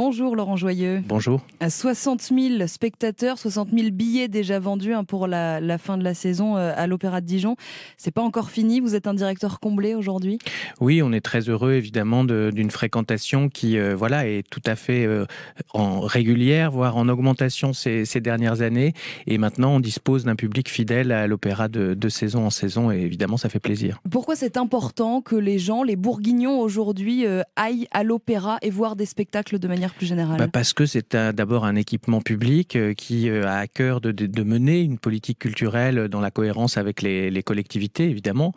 Bonjour Laurent Joyeux. Bonjour. À 60 000 spectateurs, 60 000 billets déjà vendus pour la fin de la saison à l'Opéra de Dijon. C'est pas encore fini, vous êtes un directeur comblé aujourd'hui? Oui, on est très heureux évidemment d'une fréquentation qui est tout à fait en régulière, voire en augmentation ces dernières années. Et maintenant, on dispose d'un public fidèle à l'Opéra de saison en saison et évidemment, ça fait plaisir. Pourquoi c'est important que les gens, les bourguignons aujourd'hui, aillent à l'Opéra et voir des spectacles de manière plus générale? Parce que c'est d'abord un équipement public qui a à cœur de mener une politique culturelle dans la cohérence avec les collectivités, évidemment,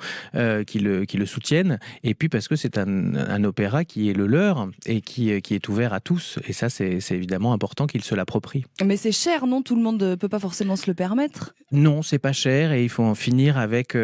qui le soutiennent. Et puis parce que c'est un opéra qui est le leur et qui est ouvert à tous. Et ça, c'est évidemment important qu'ils se l'approprient. Mais c'est cher, non? Tout le monde ne peut pas forcément se le permettre. Non, c'est pas cher et il faut en finir avec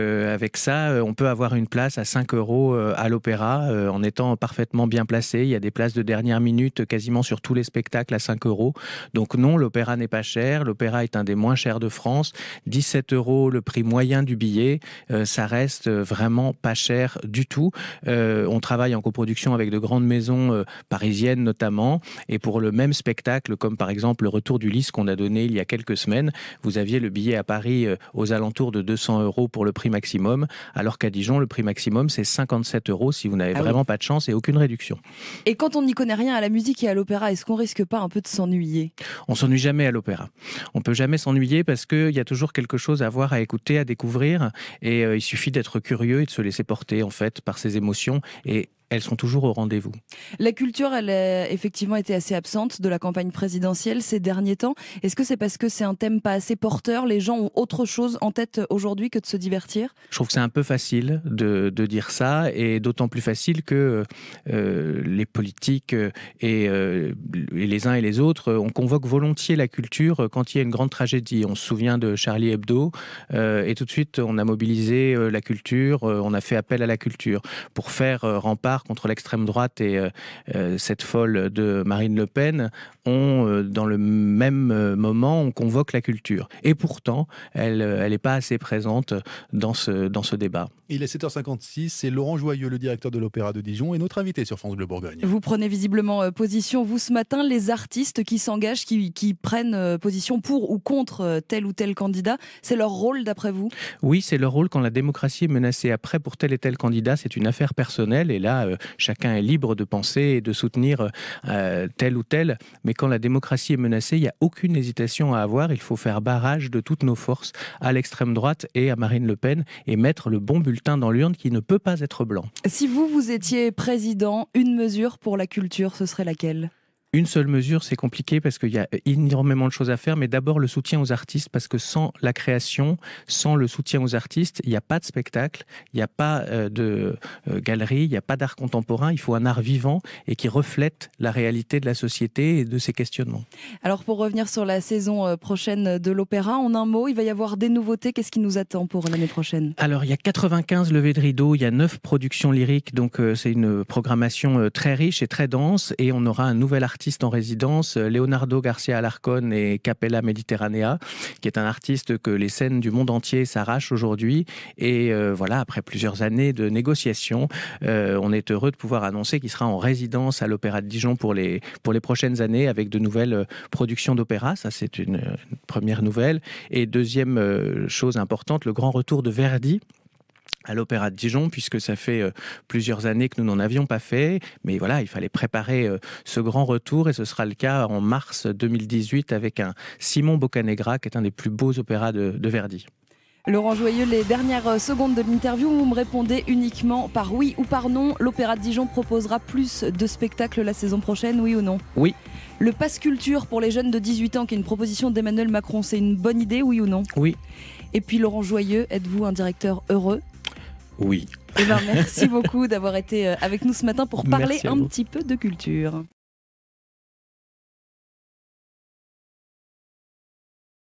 ça. On peut avoir une place à 5 € à l'opéra en étant parfaitement bien placé. Il y a des places de dernière minute quasiment sur tous les spectacles à 5 €. Donc non, l'opéra n'est pas cher. L'opéra est un des moins chers de France. 17 € le prix moyen du billet. Ça reste vraiment pas cher du tout. On travaille en coproduction avec de grandes maisons parisiennes notamment. Et pour le même spectacle, comme par exemple le Retour d'Ulysse qu'on a donné il y a quelques semaines, vous aviez le billet à Paris aux alentours de 200 € pour le prix maximum, alors qu'à Dijon, le prix maximum, c'est 57 € si vous n'avez vraiment pas de chance et aucune réduction. Et quand on n'y connaît rien à la musique et à l'opéra, est-ce qu'on risque pas un peu de s'ennuyer? On s'ennuie jamais à l'opéra. On peut jamais s'ennuyer parce qu'il y a toujours quelque chose à voir, à écouter, à découvrir. Et il suffit d'être curieux et de se laisser porter en fait par ses émotions. Et elles sont toujours au rendez-vous. La culture, elle a effectivement été assez absente de la campagne présidentielle ces derniers temps. Est-ce que c'est parce que c'est un thème pas assez porteur? Les gens ont autre chose en tête aujourd'hui que de se divertir? Je trouve que c'est un peu facile de dire ça, et d'autant plus facile que les politiques et les uns et les autres, on convoque volontiers la culture quand il y a une grande tragédie. On se souvient de Charlie Hebdo, et tout de suite on a mobilisé la culture, on a fait appel à la culture pour faire rempart contre l'extrême droite et cette folle de Marine Le Pen. Dans le même moment, on convoque la culture. Et pourtant, elle n'est pas assez présente dans ce débat. Il est 7h56, c'est Laurent Joyeux, le directeur de l'Opéra de Dijon, et notre invité sur France Bleu Bourgogne. Vous prenez visiblement position, vous, ce matin, les artistes qui s'engagent, qui prennent position pour ou contre tel ou tel candidat, c'est leur rôle d'après vous? Oui, c'est leur rôle quand la démocratie est menacée. Après, pour tel et tel candidat, c'est une affaire personnelle, et là, chacun est libre de penser et de soutenir tel ou tel. Mais quand la démocratie est menacée, il n'y a aucune hésitation à avoir. Il faut faire barrage de toutes nos forces à l'extrême droite et à Marine Le Pen et mettre le bon bulletin dans l'urne qui ne peut pas être blanc. Si vous étiez président, une mesure pour la culture, ce serait laquelle? Une seule mesure, c'est compliqué parce qu'il y a énormément de choses à faire, mais d'abord le soutien aux artistes, parce que sans la création, sans le soutien aux artistes, il n'y a pas de spectacle, il n'y a pas de galerie, il n'y a pas d'art contemporain. Il faut un art vivant et qui reflète la réalité de la société et de ses questionnements. Alors pour revenir sur la saison prochaine de l'opéra, en un mot, il va y avoir des nouveautés. Qu'est-ce qui nous attend pour l'année prochaine? Alors il y a 95 levées de rideau, il y a 9 productions lyriques, donc c'est une programmation très riche et très dense, et on aura un nouvel artiste en résidence, Leonardo Garcia Alarcón et Capella Mediterranea, qui est un artiste que les scènes du monde entier s'arrachent aujourd'hui. Et après plusieurs années de négociations, on est heureux de pouvoir annoncer qu'il sera en résidence à l'Opéra de Dijon pour les prochaines années avec de nouvelles productions d'opéra. Ça, c'est une première nouvelle. Et deuxième chose importante, le grand retour de Verdi à l'Opéra de Dijon, puisque ça fait plusieurs années que nous n'en avions pas fait. Mais voilà, il fallait préparer ce grand retour, et ce sera le cas en mars 2018 avec un Simon Boccanegra, qui est un des plus beaux opéras de Verdi. Laurent Joyeux, les dernières secondes de l'interview, vous me répondez uniquement par oui ou par non. L'Opéra de Dijon proposera plus de spectacles la saison prochaine, oui ou non? Oui. Le pass culture pour les jeunes de 18 ans, qui est une proposition d'Emmanuel Macron, c'est une bonne idée, oui ou non? Oui. Et puis Laurent Joyeux, êtes-vous un directeur heureux? Oui. Merci beaucoup d'avoir été avec nous ce matin pour parler un petit peu de culture.